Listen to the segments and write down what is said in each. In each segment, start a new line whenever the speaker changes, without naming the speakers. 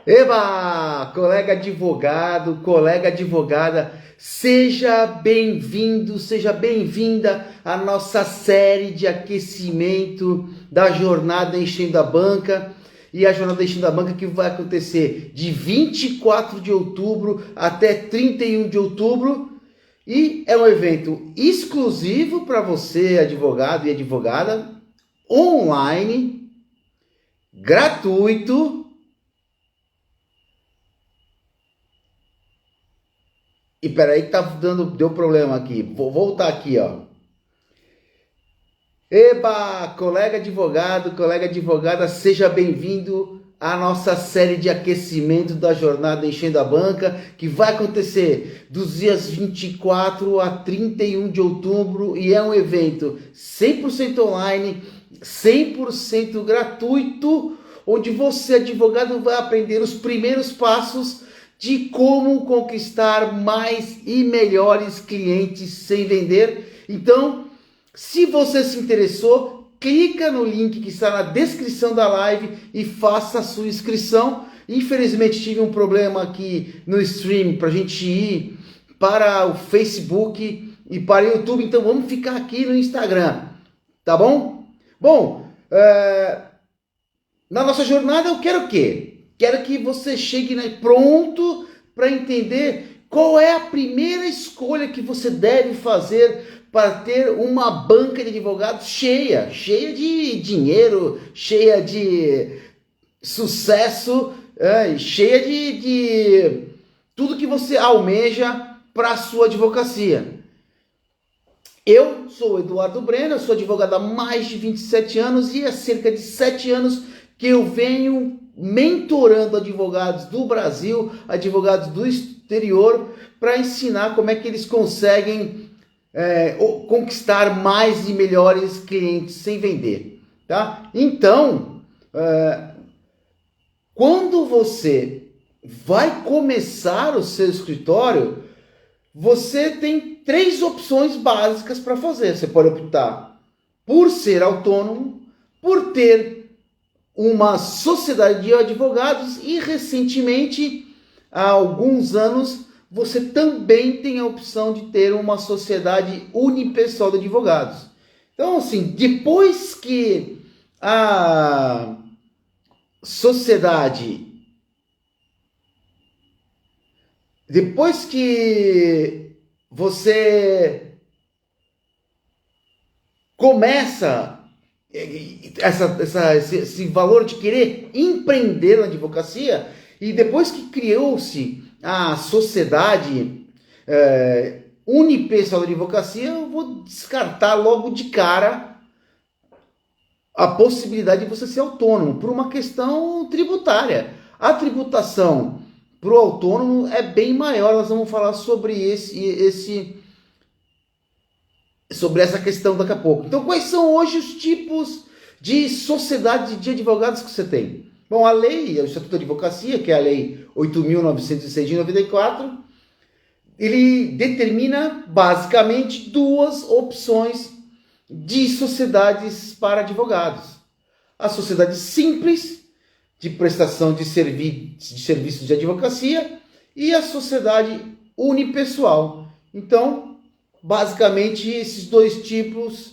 Eba, colega advogado, colega advogada, seja bem-vindo, seja bem-vinda à nossa série de aquecimento da Jornada Enchendo a Banca. E a Jornada Enchendo a Banca que vai acontecer de 24 de outubro até 31 de outubro. E é um evento exclusivo para você, advogado e advogada, online, gratuito. E peraí que deu problema aqui. Vou voltar aqui, ó. Eba, colega advogada, seja bem-vindo à nossa série de aquecimento da Jornada Enchendo a Banca, que vai acontecer dos dias 24 a 31 de outubro e é um evento 100% online, 100% gratuito, onde você, advogado, vai aprender os primeiros passos de como conquistar mais e melhores clientes sem vender. Então, se você se interessou, clica no link que está na descrição da live e faça a sua inscrição. Infelizmente tive um problema aqui no stream para a gente ir para o Facebook e para o YouTube, então vamos ficar aqui no Instagram, tá bom? Bom, na nossa jornada eu quero o quê? Quero que você chegue pronto para entender qual é a primeira escolha que você deve fazer para ter uma banca de advogados cheia de dinheiro, cheia de sucesso, cheia de tudo que você almeja para a sua advocacia. Eu sou o Eduardo Breno, eu sou advogado há mais de 27 anos e há cerca de 7 anos que eu venho mentorando advogados do Brasil, advogados do exterior, para ensinar como é que eles conseguem conquistar mais e melhores clientes sem vender, tá? Então, quando você vai começar o seu escritório, você tem 3 opções básicas para fazer. Você pode optar por ser autônomo, por ter uma sociedade de advogados e recentemente, há alguns anos, você também tem a opção de ter uma sociedade unipessoal de advogados. Então, assim, depois que a sociedade, depois que você começa esse valor de querer empreender na advocacia, e depois que criou-se a sociedade unipessoal da advocacia, eu vou descartar logo de cara a possibilidade de você ser autônomo por uma questão tributária. A tributação para o autônomo é bem maior. Nós vamos falar sobre sobre essa questão daqui a pouco. Então, quais são hoje os tipos de sociedade de advogados que você tem? Bom, a lei, o Estatuto da Advocacia, que é a Lei 8.906 de 94, ele determina basicamente 2 opções de sociedades para advogados. A sociedade simples, de prestação de serviços de advocacia, e a sociedade unipessoal. Então, basicamente, esses 2 tipos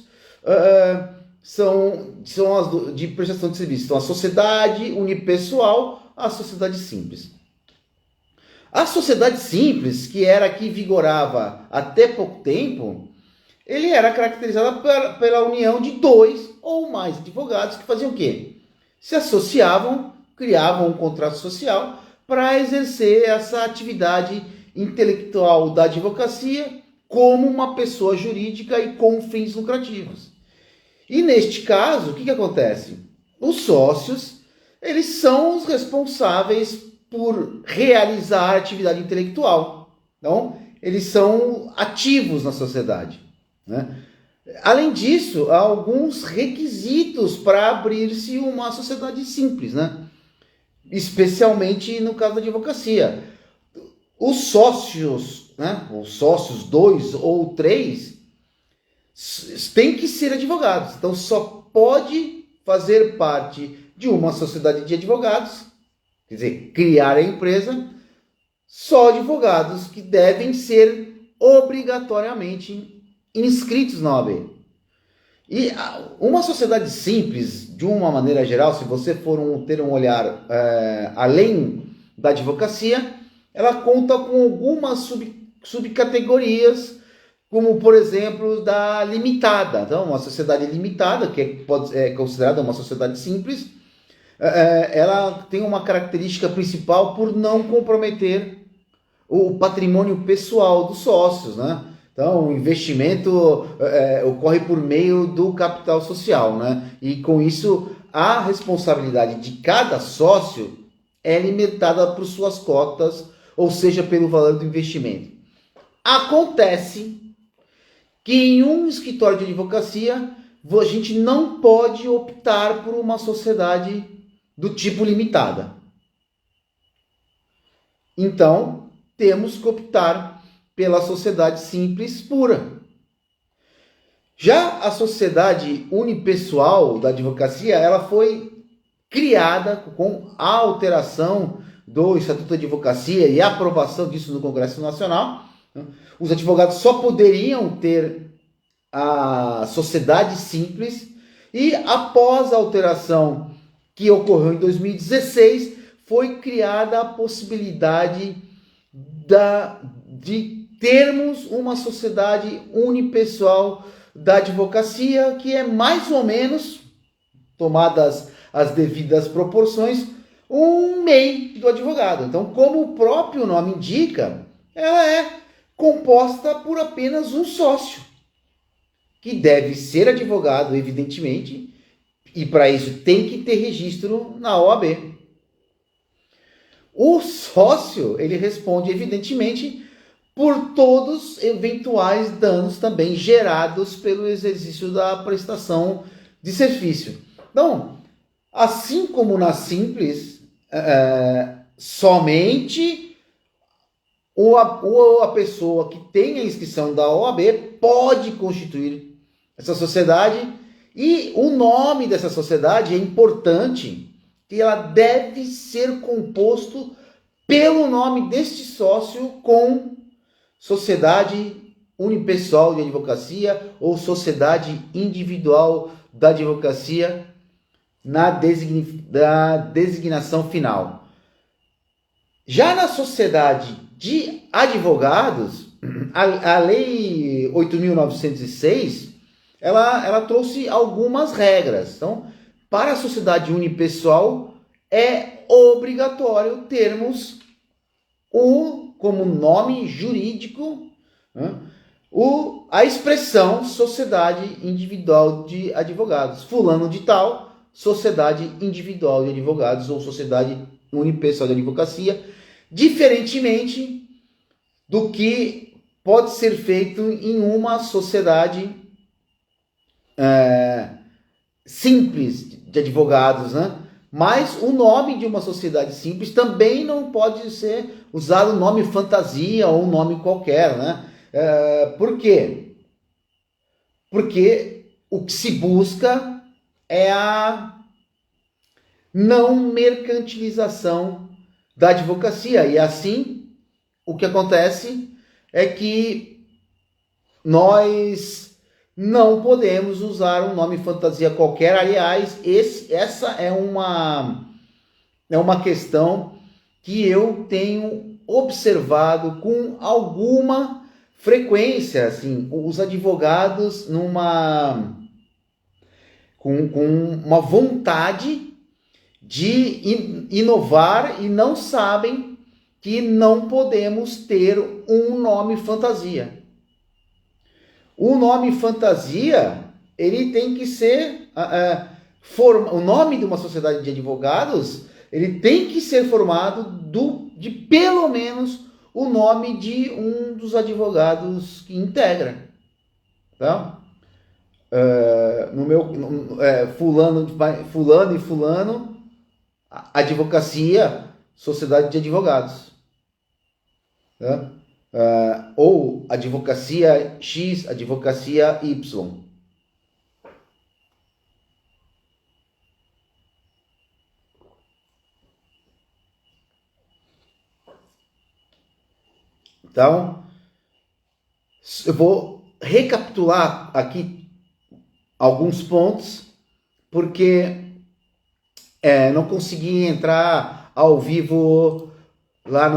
são as de prestação de serviço. Então, a sociedade unipessoal, a sociedade simples. A sociedade simples, que era a que vigorava até pouco tempo, ele era caracterizada pela união de 2 ou mais advogados que faziam o quê? Se associavam, criavam um contrato social para exercer essa atividade intelectual da advocacia como uma pessoa jurídica e com fins lucrativos. E neste caso, o que acontece? Os sócios, eles são os responsáveis por realizar a atividade intelectual. Então, eles são ativos na sociedade, né? Além disso, há alguns requisitos para abrir-se uma sociedade simples, né? Especialmente no caso da advocacia. Os sócios, né? Os sócios 2 ou 3 têm que ser advogados. Então, só pode fazer parte de uma sociedade de advogados quer dizer, criar a empresa, só advogados que devem ser obrigatoriamente inscritos na OAB. E uma sociedade simples, de uma maneira geral, se você for ter um olhar além da advocacia, ela conta com algumas subcategorias, como, por exemplo, da limitada. Então, uma sociedade limitada, que é considerada uma sociedade simples, ela tem uma característica principal por não comprometer o patrimônio pessoal dos sócios, né? Então, o investimento ocorre por meio do capital social, né? E com isso, a responsabilidade de cada sócio é limitada por suas cotas, ou seja, pelo valor do investimento. Acontece que em um escritório de advocacia, a gente não pode optar por uma sociedade do tipo limitada. Então, temos que optar pela sociedade simples pura. Já a sociedade unipessoal da advocacia, ela foi criada com a alteração do Estatuto de Advocacia e a aprovação disso no Congresso Nacional. Os advogados só poderiam ter a sociedade simples, e após a alteração que ocorreu em 2016, foi criada a possibilidade de termos uma sociedade unipessoal da advocacia, que é mais ou menos, tomadas as devidas proporções, um MEI do advogado. Então, como o próprio nome indica, ela é composta por apenas um sócio, que deve ser advogado, evidentemente, e para isso tem que ter registro na OAB. O sócio, ele responde, evidentemente, por todos os eventuais danos também gerados pelo exercício da prestação de serviço. Então, assim como na simples, somente a pessoa que tem a inscrição da OAB pode constituir essa sociedade, e o nome dessa sociedade é importante, que ela deve ser composto pelo nome deste sócio com sociedade unipessoal de advocacia ou sociedade individual da advocacia na designação final. Já na sociedade de advogados, a Lei 8.906, ela trouxe algumas regras. Então, para a sociedade unipessoal, é obrigatório termos como nome jurídico, né, a expressão sociedade individual de advogados. Fulano de tal, sociedade individual de advogados ou sociedade unipessoal de advocacia, diferentemente do que pode ser feito em uma sociedade simples de advogados, né? Mas o nome de uma sociedade simples também não pode ser usado um nome fantasia ou um nome qualquer, né? Por quê? Porque o que se busca é a não mercantilização da advocacia. E assim, o que acontece é que nós não podemos usar um nome fantasia qualquer. Aliás, essa é uma questão que eu tenho observado com alguma frequência, assim, os advogados com uma vontade de inovar e não sabem que não podemos ter um nome fantasia. O nome fantasia, ele tem que ser o nome de uma sociedade de advogados, ele tem que ser formado de pelo menos o nome de um dos advogados que integra. Tá? Fulano e fulano, advocacia, sociedade de advogados. Tá? Ou advocacia X, advocacia Y. Então, eu vou recapitular aqui alguns pontos, porque não consegui entrar ao vivo lá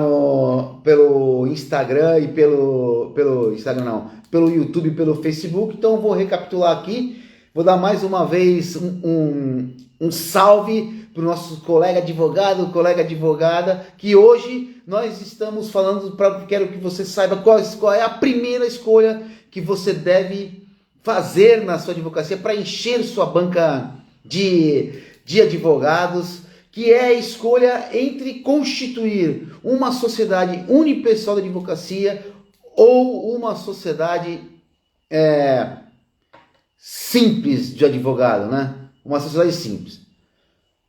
pelo Instagram e pelo Instagram não, pelo YouTube e pelo Facebook. Então eu vou recapitular aqui, vou dar mais uma vez um salve para o nosso colega advogado, colega advogada, que hoje nós estamos falando, quero que você saiba qual é a primeira escolha que você deve fazer na sua advocacia para encher sua banca de advogados, que é a escolha entre constituir uma sociedade unipessoal de advocacia ou uma sociedade simples de advogado, né? Uma sociedade simples.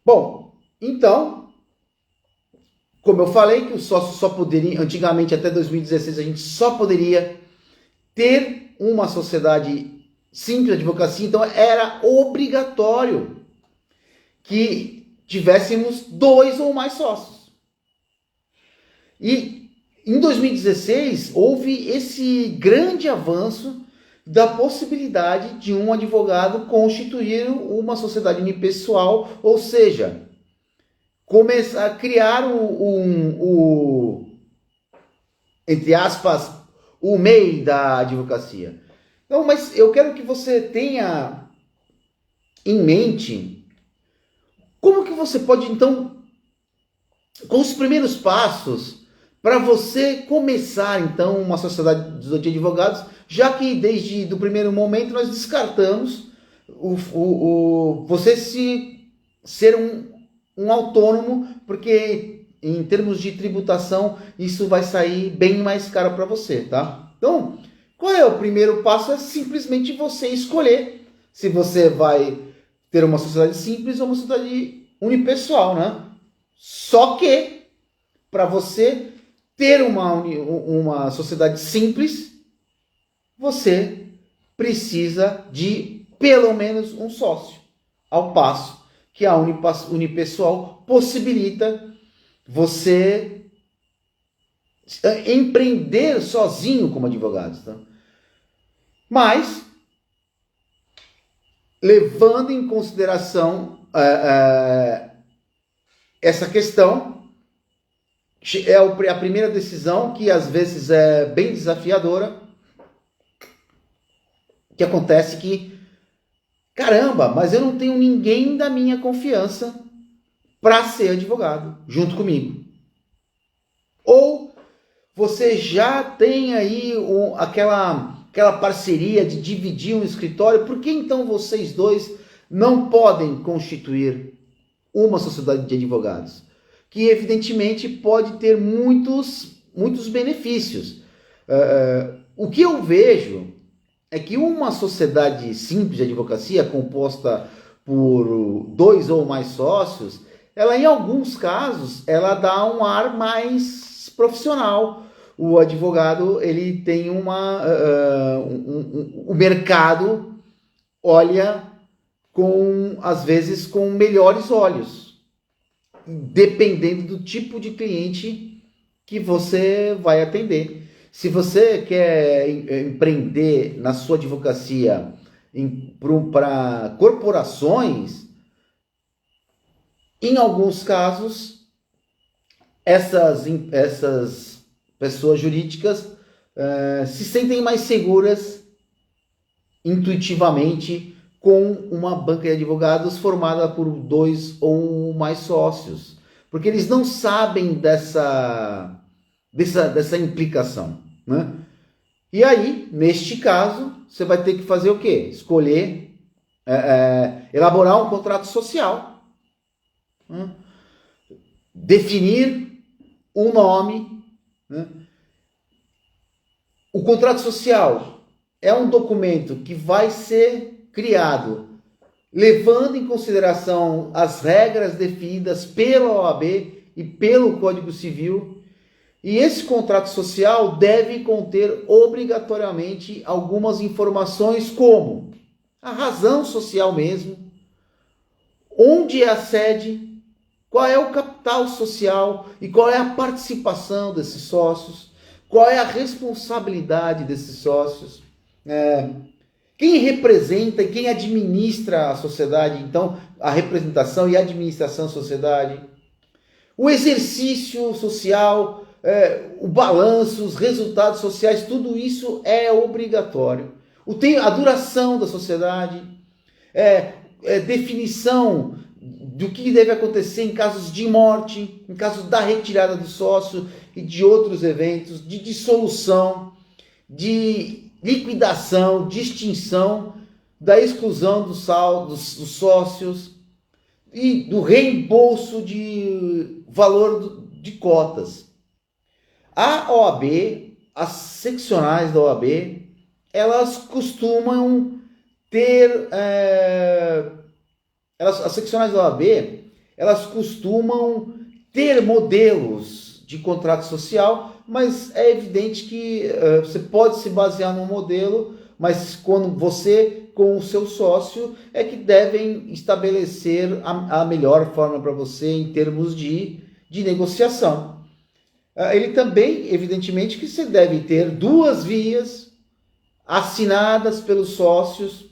Bom, então, como eu falei, que os sócios só poderiam, antigamente até 2016, a gente só poderia ter uma sociedade simples de advocacia, então era obrigatório que tivéssemos 2 ou mais sócios. E em 2016 houve esse grande avanço da possibilidade de um advogado constituir uma sociedade unipessoal, ou seja, começar a criar entre aspas, o MEI da advocacia. Então, mas eu quero que você tenha em mente como que você pode, então, com os primeiros passos, para você começar, então, uma sociedade de advogados, já que desde o primeiro momento nós descartamos você ser um autônomo, porque em termos de tributação isso vai sair bem mais caro para você, tá? Então, qual é o primeiro passo? É simplesmente você escolher se você vai ter uma sociedade simples ou uma sociedade unipessoal, né? Só que, para você ter uma sociedade simples, você precisa de pelo menos um sócio. Ao passo que a unipessoal possibilita você empreender sozinho como advogado. Tá? Mas, levando em consideração essa questão, é a primeira decisão que às vezes é bem desafiadora, que acontece que, caramba, mas eu não tenho ninguém da minha confiança para ser advogado junto comigo. Ou você já tem aí aquela parceria de dividir um escritório, por que então vocês dois não podem constituir uma sociedade de advogados? Que evidentemente pode ter muitos benefícios. O que eu vejo é que uma sociedade simples de advocacia, composta por 2 ou mais sócios, ela em alguns casos, ela dá um ar mais profissional. O advogado, ele tem o mercado olha às vezes com melhores olhos, dependendo do tipo de cliente que você vai atender. Se você quer empreender na sua advocacia para corporações, em alguns casos, essas pessoas jurídicas se sentem mais seguras intuitivamente com uma banca de advogados formada por 2 ou mais sócios, porque eles não sabem dessa implicação, né? E aí, neste caso, você vai ter que fazer o quê? Escolher, elaborar um contrato social, né? Definir um nome, né? O contrato social é um documento que vai ser criado levando em consideração as regras definidas pela OAB e pelo Código Civil. E esse contrato social deve conter obrigatoriamente algumas informações como a razão social mesmo, onde é a sede, qual é o capital social e qual é a participação desses sócios, qual é a responsabilidade desses sócios, quem representa e quem administra a sociedade, então a representação e a administração da sociedade, o exercício social, o balanço, os resultados sociais, tudo isso é obrigatório. A duração da sociedade, definição do que deve acontecer em casos de morte, em casos da retirada do sócio e de outros eventos, de dissolução, de liquidação, de extinção, da exclusão dos sócios e do reembolso de valor de cotas. A OAB, as seccionais da OAB, elas costumam ter... as seccionais da OAB, elas costumam ter modelos de contrato social, mas é evidente que você pode se basear num modelo, mas quando você, com o seu sócio, é que devem estabelecer a melhor forma para você em termos de negociação. Ele também, evidentemente, que você deve ter 2 vias assinadas pelos sócios,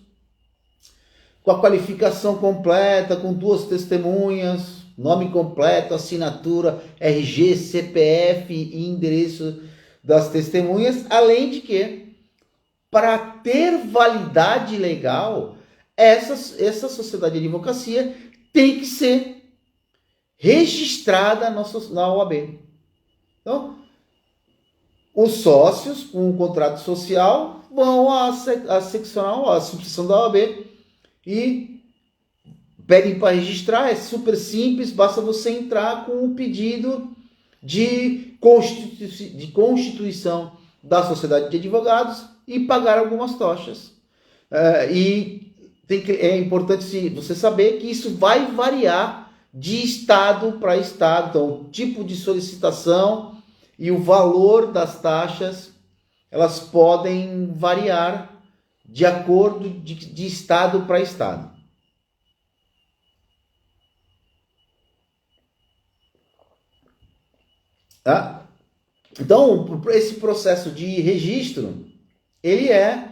com a qualificação completa, com 2 testemunhas, nome completo, assinatura, RG, CPF e endereço das testemunhas, além de que, para ter validade legal, essa sociedade de advocacia tem que ser registrada na OAB. Então, os sócios com o contrato social vão à seccional, à subseção da OAB e pedem para registrar. É super simples, basta você entrar com o pedido de constituição da sociedade de advogados e pagar algumas taxas. É importante você saber que isso vai variar de estado para estado. Então, o tipo de solicitação e o valor das taxas, elas podem variar de acordo de estado para estado. Tá? Então, esse processo de registro, ele é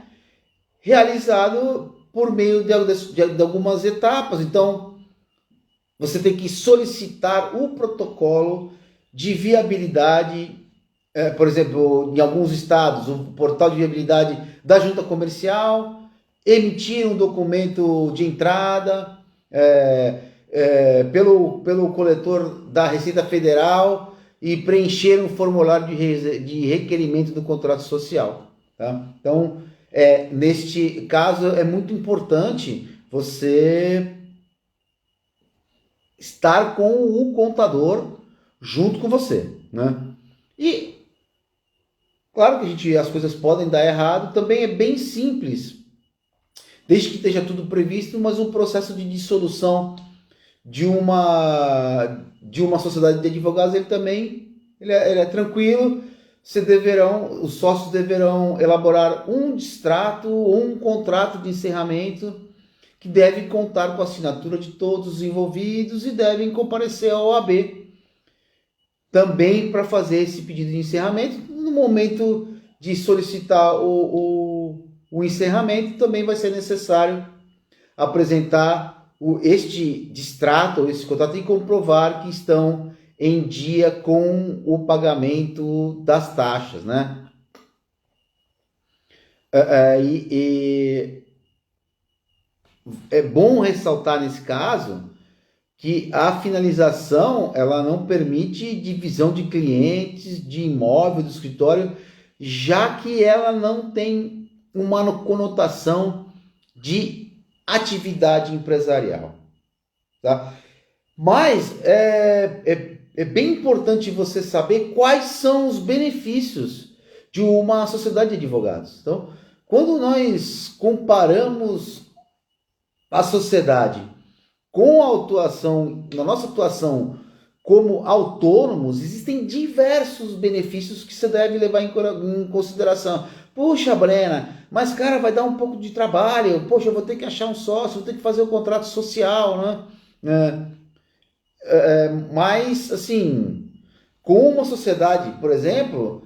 realizado por meio de algumas etapas. Então, você tem que solicitar o protocolo de viabilidade, por exemplo, em alguns estados, o portal de viabilidade da junta comercial, emitir um documento de entrada pelo coletor da Receita Federal e preencher um formulário de requerimento do contrato social. Tá? Então, neste caso, é muito importante você estar com o contador junto com você, né? E claro que as coisas podem dar errado, também é bem simples, desde que esteja tudo previsto, mas o processo de dissolução de uma sociedade de advogados, ele é tranquilo. Os sócios deverão elaborar um distrato ou um contrato de encerramento que deve contar com a assinatura de todos os envolvidos e devem comparecer à OAB também para fazer esse pedido de encerramento. No momento de solicitar o encerramento, também vai ser necessário apresentar este distrato, ou esse contrato, e comprovar que estão em dia com o pagamento das taxas, né? É bom ressaltar nesse caso que a finalização, ela não permite divisão de clientes, de imóvel, do escritório, já que ela não tem uma conotação de atividade empresarial, tá? Mas é bem importante você saber quais são os benefícios de uma sociedade de advogados. Então, quando nós comparamos a sociedade com a nossa atuação como autônomos, existem diversos benefícios que você deve levar em consideração. Puxa, Brena, mas cara, vai dar um pouco de trabalho. Poxa, eu vou ter que achar um sócio, vou ter que fazer o contrato social, né? Mas, assim, com uma sociedade, por exemplo,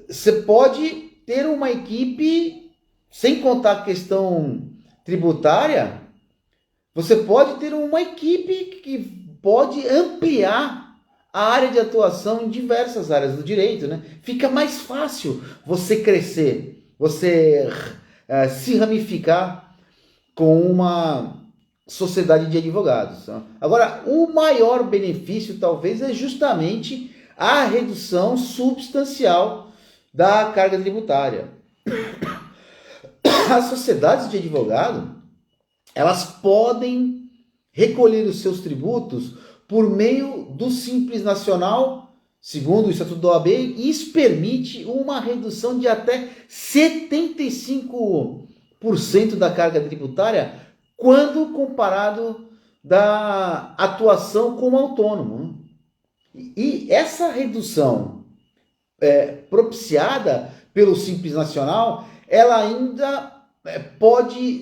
Você pode ter uma equipe, sem contar a questão tributária, você pode ter uma equipe que pode ampliar a área de atuação em diversas áreas do direito, né? Fica mais fácil você crescer, você se ramificar com uma sociedade de advogados. Agora, o maior benefício talvez é justamente a redução substancial da carga tributária. As sociedades de advogado, elas podem recolher os seus tributos por meio do Simples Nacional, segundo o Estatuto da OAB, e isso permite uma redução de até 75% da carga tributária quando comparado da atuação como autônomo. E essa redução propiciada pelo Simples Nacional, ela ainda pode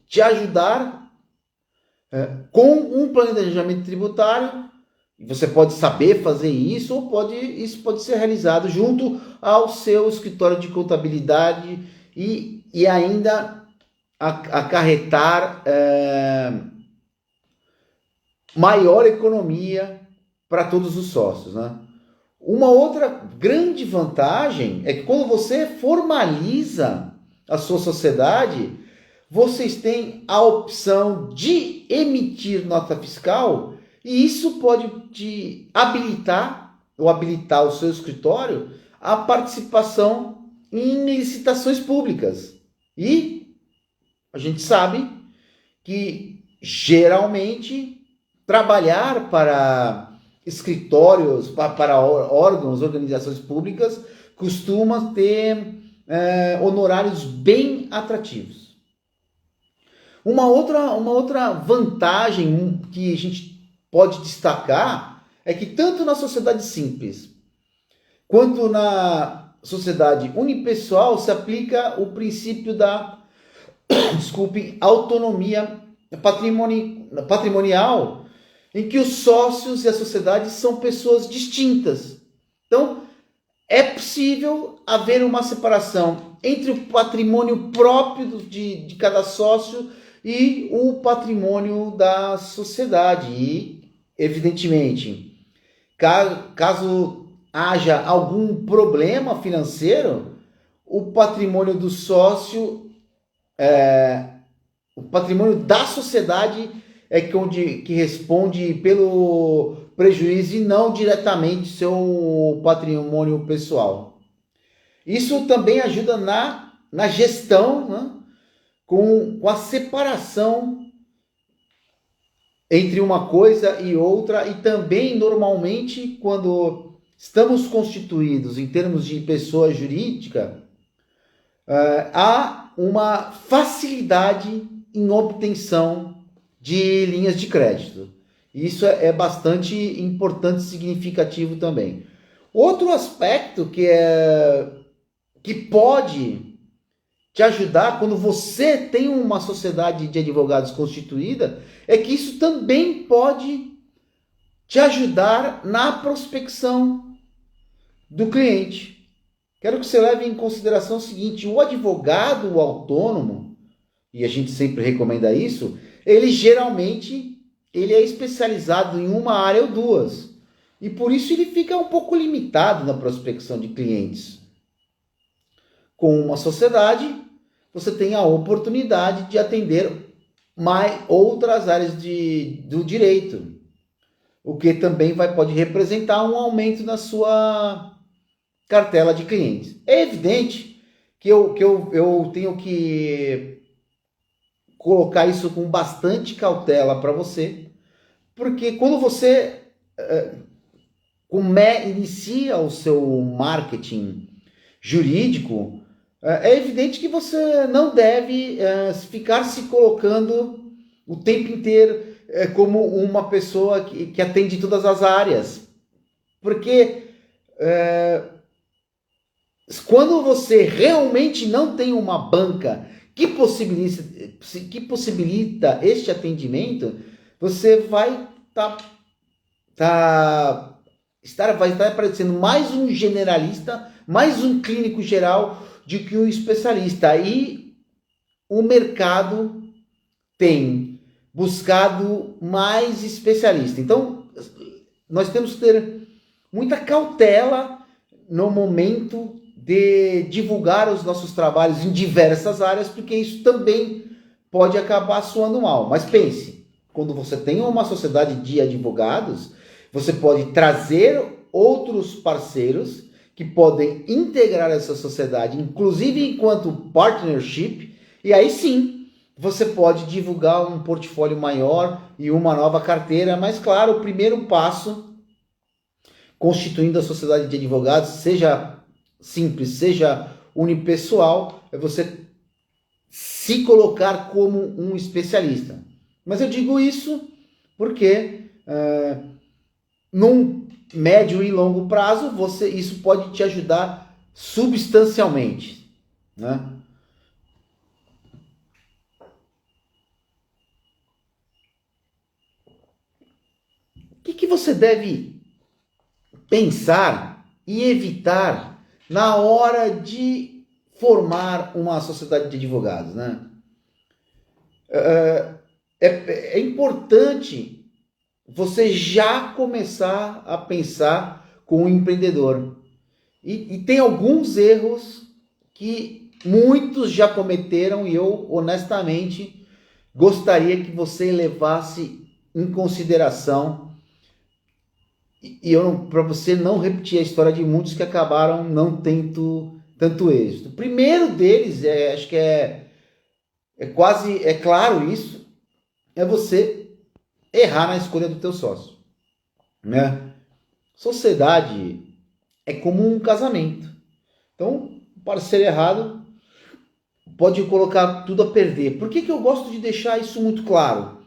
te ajudar com um planejamento tributário. Você pode saber fazer isso, ou isso pode ser realizado junto ao seu escritório de contabilidade e ainda acarretar maior economia para todos os sócios, né? Uma outra grande vantagem é que quando você formaliza a sua sociedade, vocês têm a opção de emitir nota fiscal, e isso pode te habilitar ou habilitar o seu escritório a participação em licitações públicas. E a gente sabe que geralmente trabalhar para escritórios, para órgãos, organizações públicas, costuma ter honorários bem atrativos. Uma outra vantagem que a gente pode destacar é que tanto na sociedade simples quanto na sociedade unipessoal se aplica o princípio da autonomia patrimonial, em que os sócios e a sociedade são pessoas distintas. Então, é possível haver uma separação entre o patrimônio próprio de cada sócio e o patrimônio da sociedade. E, evidentemente, caso haja algum problema financeiro, o patrimônio do sócio, o patrimônio da sociedade que responde pelo prejuízo e não diretamente seu patrimônio pessoal. Isso também ajuda na gestão, né? com a separação entre uma coisa e outra, e também normalmente quando estamos constituídos em termos de pessoa jurídica, há uma facilidade em obtenção de linhas de crédito. Isso é bastante importante e significativo também. Outro aspecto que pode te ajudar quando você tem uma sociedade de advogados constituída é que isso também pode te ajudar na prospecção do cliente. Quero que você leve em consideração o seguinte: o advogado autônomo, e a gente sempre recomenda isso, ele geralmente é especializado em uma área ou duas. E por isso ele fica um pouco limitado na prospecção de clientes. Com uma sociedade, você tem a oportunidade de atender mais outras áreas do direito, o que também pode representar um aumento na sua cartela de clientes. É evidente que eu tenho que colocar isso com bastante cautela para você, porque quando você inicia o seu marketing jurídico, é evidente que você não deve ficar se colocando o tempo inteiro como uma pessoa que atende todas as áreas, porque quando você realmente não tem uma banca que possibilita este atendimento, você vai tá vai estar parecendo mais um generalista, mais um clínico geral do que um especialista. E o mercado tem buscado mais especialista. Então, nós temos que ter muita cautela no momento de divulgar os nossos trabalhos em diversas áreas, porque isso também pode acabar soando mal. Mas pense, quando você tem uma sociedade de advogados, você pode trazer outros parceiros que podem integrar essa sociedade, inclusive enquanto partnership, e aí sim, você pode divulgar um portfólio maior e uma nova carteira. Mas claro, o primeiro passo, constituindo a sociedade de advogados, seja simples, seja unipessoal, é você se colocar como um especialista. Mas eu digo isso porque num médio e longo prazo, isso pode te ajudar substancialmente, né? O que você deve pensar e evitar na hora de formar uma sociedade de advogados, né? É importante você já começar a pensar como um empreendedor. E tem alguns erros que muitos já cometeram e eu, honestamente, gostaria que você levasse em consideração para você não repetir a história de muitos que acabaram não tendo tanto êxito. O primeiro deles, acho que é claro isso, é você errar na escolha do teu sócio, né? Sociedade é como um casamento. Então, o parceiro errado pode colocar tudo a perder. Por que eu gosto de deixar isso muito claro?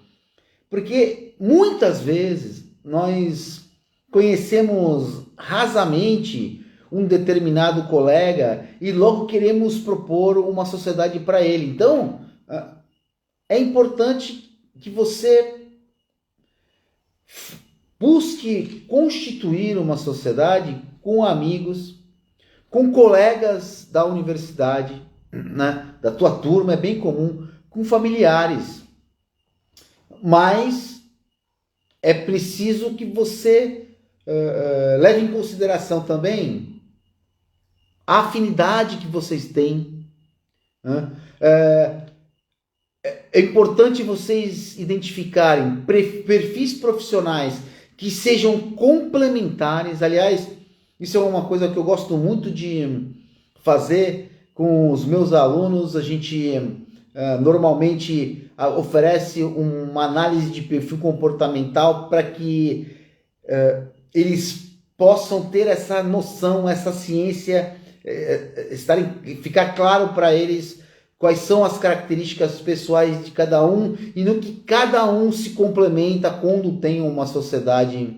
Porque muitas vezes nós conhecemos rasamente um determinado colega e logo queremos propor uma sociedade para ele. Então, é importante que você busque constituir uma sociedade com amigos, com colegas da universidade, né, da tua turma, é bem comum, com familiares. Mas é preciso que você leve em consideração também a afinidade que vocês têm, né? É importante vocês identificarem perfis profissionais que sejam complementares. Aliás, isso é uma coisa que eu gosto muito de fazer com os meus alunos. A gente normalmente oferece uma análise de perfil comportamental para que eles possam ter essa noção, essa ciência, ficar claro para eles quais são as características pessoais de cada um e no que cada um se complementa quando tem uma sociedade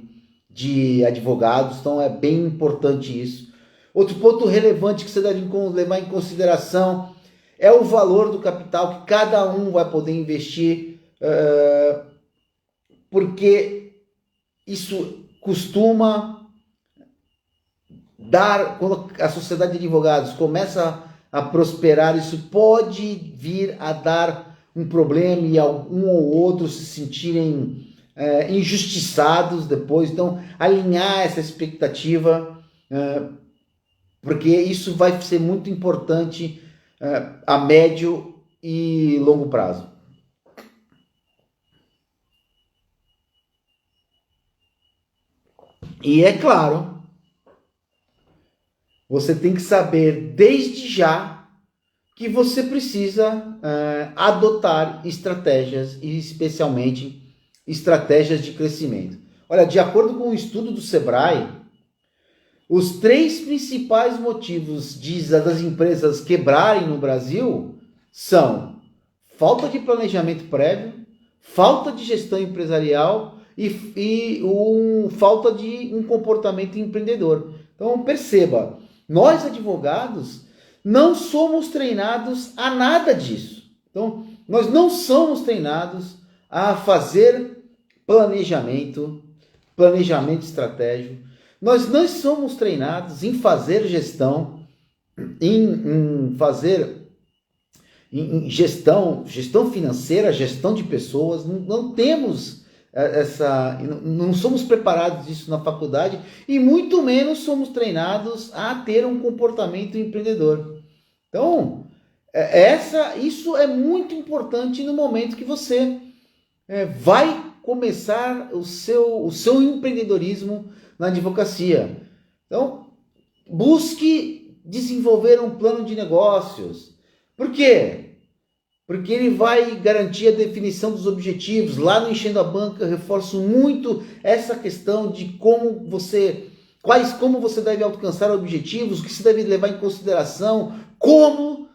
de advogados. Então é bem importante isso. Outro ponto relevante que você deve levar em consideração é o valor do capital que cada um vai poder investir, porque isso costuma dar, quando a sociedade de advogados começa a prosperar, isso pode vir a dar um problema e um ou outro se sentirem injustiçados depois. Então, alinhar essa expectativa, porque isso vai ser muito importante a médio e longo prazo. E é claro, você tem que saber desde já que você precisa adotar estratégias, e especialmente estratégias de crescimento. Olha, de acordo com um estudo do Sebrae, os 3 principais motivos das empresas quebrarem no Brasil são falta de planejamento prévio, falta de gestão empresarial e falta de um comportamento empreendedor. Então perceba, nós advogados não somos treinados a nada disso. Então nós não somos treinados a fazer planejamento estratégico. Nós não somos treinados em fazer gestão, em fazer gestão financeira, gestão de pessoas. Não temos não somos preparados disso na faculdade e muito menos somos treinados a ter um comportamento empreendedor. Então, isso é muito importante no momento que você vai começar o seu empreendedorismo na advocacia. Então, busque desenvolver um plano de negócios. Por quê? Porque ele vai garantir a definição dos objetivos. Lá no Enchendo a Banca, eu reforço muito essa questão de como você deve alcançar objetivos, o que se deve levar em consideração, como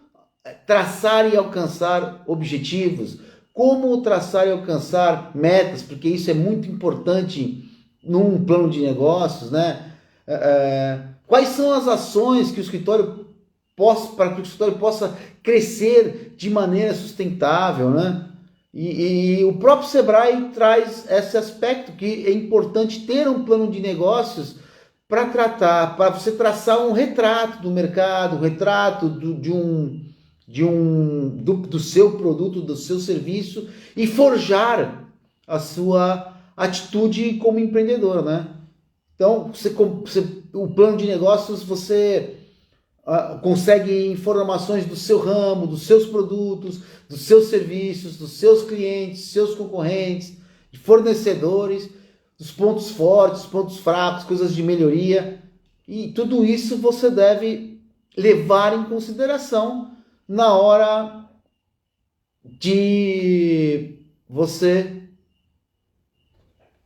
traçar e alcançar objetivos, como traçar e alcançar metas, porque isso é muito importante num plano de negócios, né? Quais são as ações que o escritório para que o escritório possa crescer de maneira sustentável, né? E o próprio Sebrae traz esse aspecto que é importante ter um plano de negócios para você traçar um retrato do mercado, um retrato do seu produto, do seu serviço e forjar a sua atitude como empreendedor, né? Então, o plano de negócios, você consegue informações do seu ramo, dos seus produtos, dos seus serviços, dos seus clientes, seus concorrentes, de fornecedores, dos pontos fortes, pontos fracos, coisas de melhoria. E tudo isso você deve levar em consideração na hora de você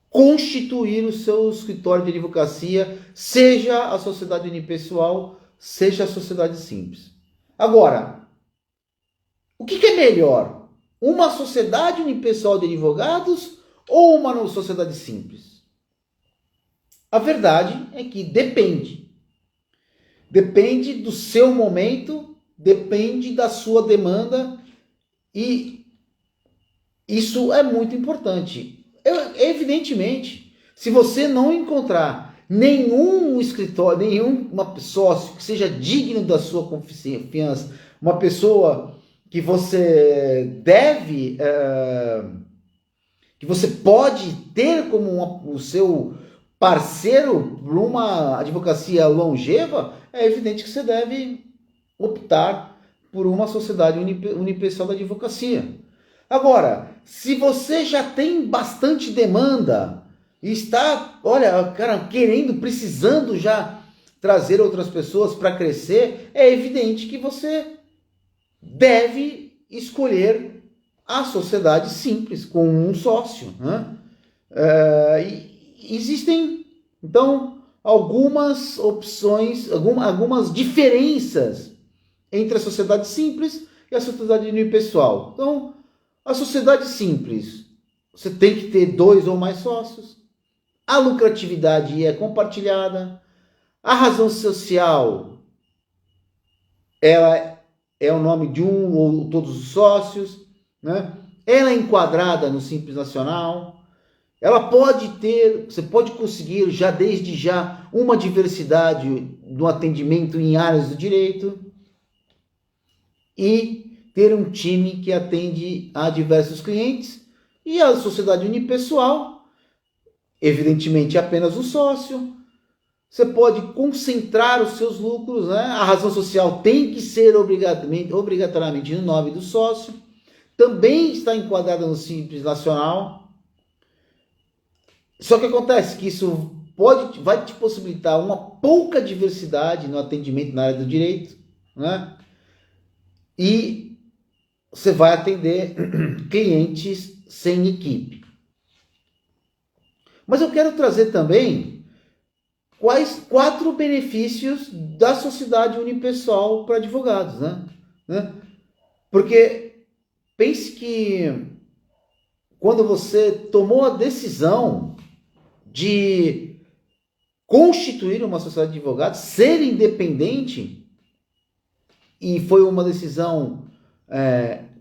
constituir o seu escritório de advocacia, seja a sociedade unipessoal, seja a sociedade simples. Agora, o que é melhor? Uma sociedade unipessoal de advogados ou uma sociedade simples? A verdade é que depende. Depende do seu momento, depende da sua demanda e isso é muito importante. Evidentemente, se você não encontrar nenhum escritório, nenhum sócio que seja digno da sua confiança, uma pessoa que você deve, que você pode ter como o seu parceiro para uma advocacia longeva, é evidente que você deve optar por uma sociedade unipessoal da advocacia. Agora, se você já tem bastante demanda e está, precisando já trazer outras pessoas para crescer, é evidente que você deve escolher a sociedade simples, com um sócio, né? Existem, então, algumas opções, algumas diferenças entre a sociedade simples e a sociedade unipessoal. Então, a sociedade simples, você tem que ter 2 ou mais sócios. A lucratividade é compartilhada. A razão social, ela é o nome de um ou todos os sócios, né? Ela é enquadrada no Simples Nacional. Ela você pode conseguir desde já uma diversidade no atendimento em áreas do direito e ter um time que atende a diversos clientes. E a sociedade unipessoal, evidentemente, é apenas um sócio. Você pode concentrar os seus lucros, né? A razão social tem que ser obrigatoriamente no nome do sócio. Também está enquadrada no Simples Nacional. Só que acontece que isso vai te possibilitar uma pouca diversidade no atendimento na área do direito, né? E você vai atender clientes sem equipe. Mas eu quero trazer também quais 4 benefícios da sociedade unipessoal para advogados, né? Porque pense que quando você tomou a decisão de constituir uma sociedade de advogados, ser independente, e foi uma decisão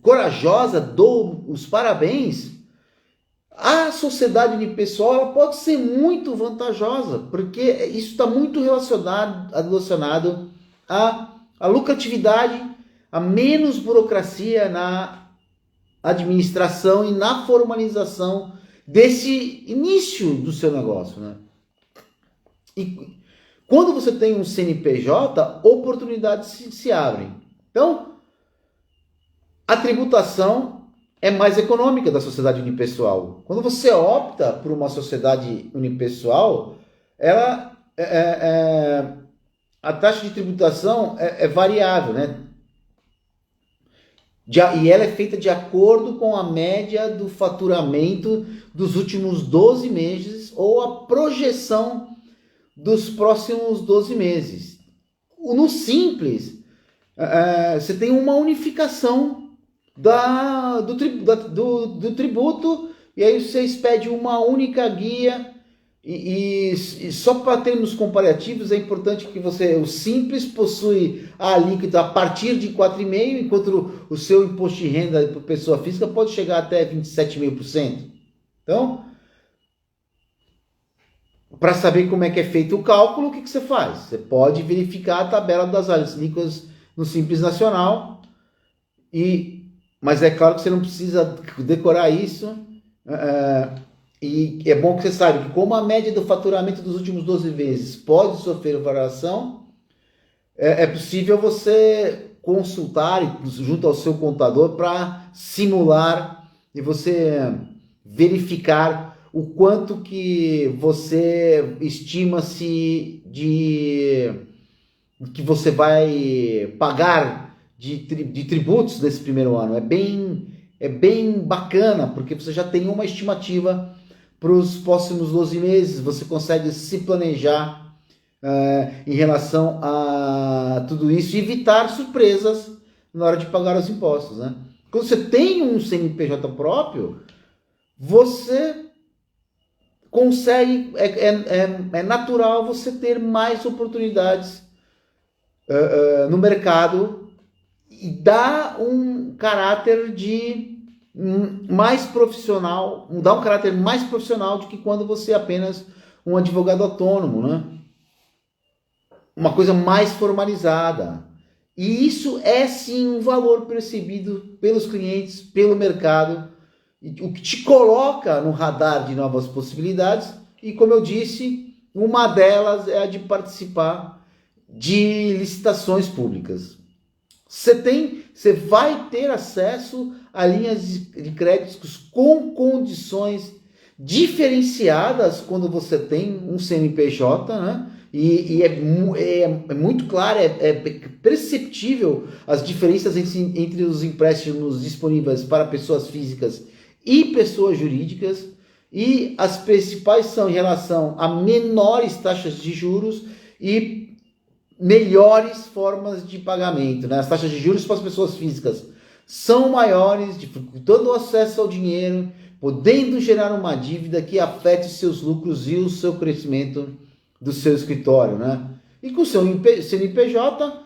corajosa, dou os parabéns. a sociedade unipessoal ela pode ser muito vantajosa, porque isso está muito relacionado à lucratividade, a menos burocracia na administração e na formalização desse início do seu negócio, né? E quando você tem um CNPJ, oportunidades se abrem. Então, a tributação é mais econômica da sociedade unipessoal. Quando você opta por uma sociedade unipessoal, a taxa de tributação é variável, né? E ela é feita de acordo com a média do faturamento dos últimos 12 meses ou a projeção dos próximos 12 meses. No Simples, você tem uma unificação do tributo, e aí você expede uma única guia, e só para termos comparativos, é importante que o Simples possui a alíquota a partir de 4,5%, enquanto o seu imposto de renda para pessoa física pode chegar até 27,5%. Então, para saber como é que é feito o cálculo, o que você faz? Você pode verificar a tabela das alíquotas no Simples Nacional, mas é claro que você não precisa decorar isso, e é bom que você saiba que como a média do faturamento dos últimos 12 meses pode sofrer variação, é possível você consultar junto ao seu contador para simular e você verificar o quanto que você estima-se que você vai pagar de tributos nesse primeiro ano. É bem bacana, porque você já tem uma estimativa para os próximos 12 meses, você consegue se planejar em relação a tudo isso e evitar surpresas na hora de pagar os impostos, né? Quando você tem um CNPJ próprio, você consegue, é natural você ter mais oportunidades no mercado e dá um caráter mais profissional, dá um caráter mais profissional do que quando você é apenas um advogado autônomo, né? Uma coisa mais formalizada. E isso é sim um valor percebido pelos clientes, pelo mercado, o que te coloca no radar de novas possibilidades. E como eu disse, uma delas é a de participar de licitações públicas. Você vai ter acesso a linhas de créditos com condições diferenciadas quando você tem um CNPJ, né? E é muito claro, é perceptível as diferenças entre os empréstimos disponíveis para pessoas físicas e pessoas jurídicas, e as principais são em relação a menores taxas de juros e melhores formas de pagamento, né? As taxas de juros para as pessoas físicas são maiores, dificultando o acesso ao dinheiro, podendo gerar uma dívida que afete os seus lucros e o seu crescimento do seu escritório, né? E com o seu CNPJ,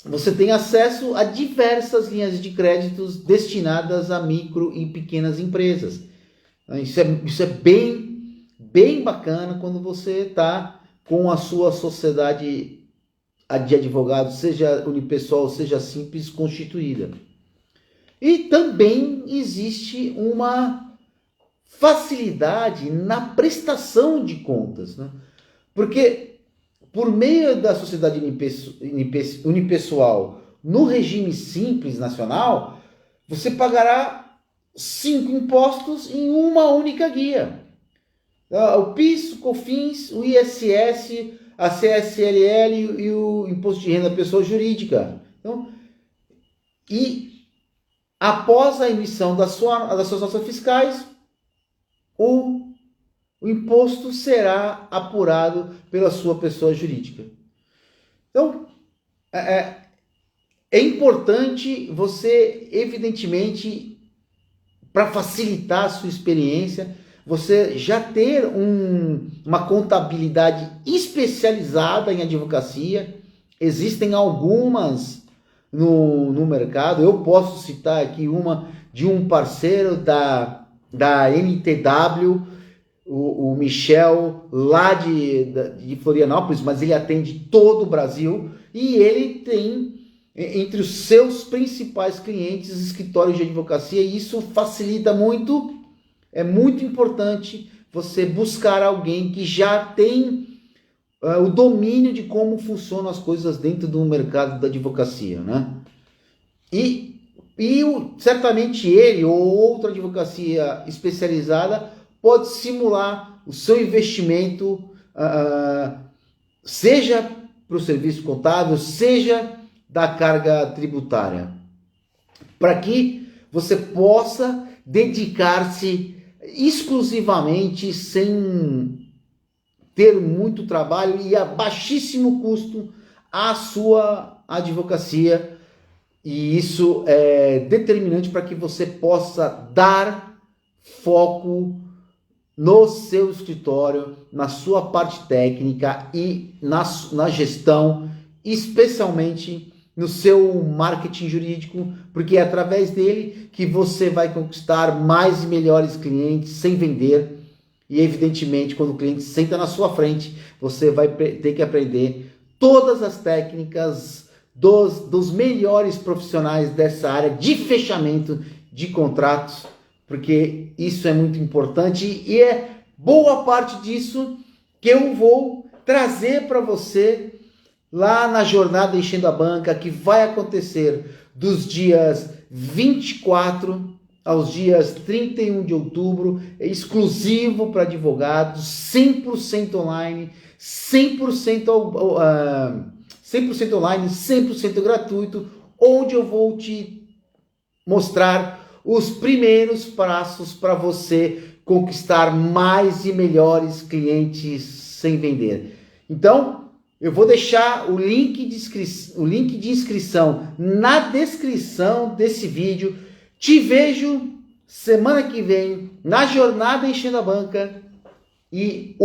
você tem acesso a diversas linhas de créditos destinadas a micro e pequenas empresas. Isso é bem bacana quando você está com a sua sociedade de advogados, seja unipessoal, seja simples, constituída. E também existe uma facilidade na prestação de contas, né? Porque por meio da sociedade unipessoal no regime simples nacional, você pagará 5 impostos em uma única guia. O PIS, o COFINS, o ISS, a CSLL e o Imposto de Renda da Pessoa Jurídica. Então, e após a emissão das suas notas fiscais, o imposto será apurado pela sua pessoa jurídica. Então, é importante você, evidentemente, para facilitar a sua experiência, você já ter uma contabilidade especializada em advocacia. Existem algumas no mercado. Eu posso citar aqui uma de um parceiro da da NTW, o Michel, lá de Florianópolis, mas ele atende todo o Brasil, e ele tem entre os seus principais clientes escritórios de advocacia, e isso facilita muito. É muito importante você buscar alguém que já tem o domínio de como funcionam as coisas dentro do mercado da advocacia, né? Certamente ele ou outra advocacia especializada pode simular o seu investimento, seja para o serviço contábil, seja da carga tributária, para que você possa dedicar-se exclusivamente, sem ter muito trabalho e a baixíssimo custo, à sua advocacia. E isso é determinante para que você possa dar foco no seu escritório, na sua parte técnica e na gestão, especialmente no seu marketing jurídico, porque é através dele que você vai conquistar mais e melhores clientes sem vender. E evidentemente, quando o cliente senta na sua frente, você vai ter que aprender todas as técnicas dos melhores profissionais dessa área de fechamento de contratos, porque isso é muito importante e é boa parte disso que eu vou trazer para você lá na jornada Enchendo a Banca, que vai acontecer dos dias 24 aos dias 31 de outubro, é exclusivo para advogados, 100% online, 100% online, 100% gratuito, onde eu vou te mostrar os primeiros passos para você conquistar mais e melhores clientes sem vender. Então, eu vou deixar o link de inscrição na descrição desse vídeo. Te vejo semana que vem na jornada Enchendo a Banca e